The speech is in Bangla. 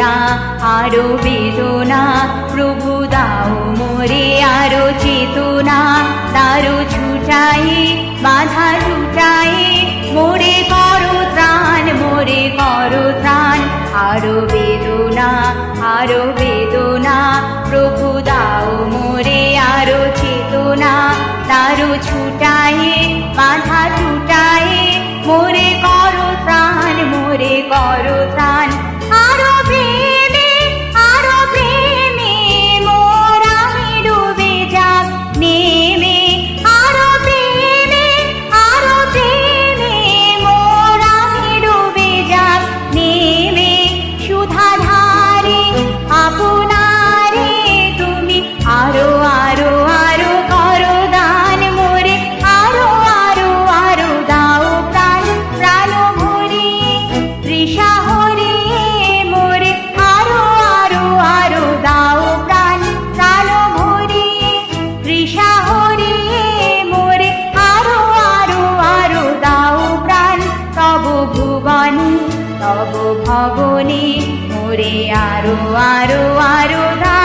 বেদনা, আরো বেদনা, প্রভু দাও মোরে আরো চেতনা। দারু ছুটাই বাধা ছুটাই, মোরে করো ত্রাণ, মোরে করো ত্রাণ। আরো বেদনা, আরো বেদনা, প্রভু দাও মোরে আরো চেতনা। দারু ছুটাই বাধা ছুটাই, মোরে করো ত্রাণ, মোরে করো ত্রাণ। আরো প্রেমে, আরো প্রেমে মোর আমি ডুবে যাব নেমে। আরো প্রেমে, আরো প্রেমে মোর আমি ডুবে যাব নেমে। সুধাধারে আপনারে তুমি আরো আরো আরো করো দান মোরে। আরো আরো আরো দাও প্রাণ, প্রাণ ভরিয়ে তৃষা হরিয়ে মোরে। আরো আরো আরো দাও প্রাণ, প্রাণ ভরিয়ে তৃষা হরিয়ে মোরে। আরো আরো আরো দাও প্রাণ, তব ভুবনে তব ভবনে মোরে আরো আরো আরো দাও।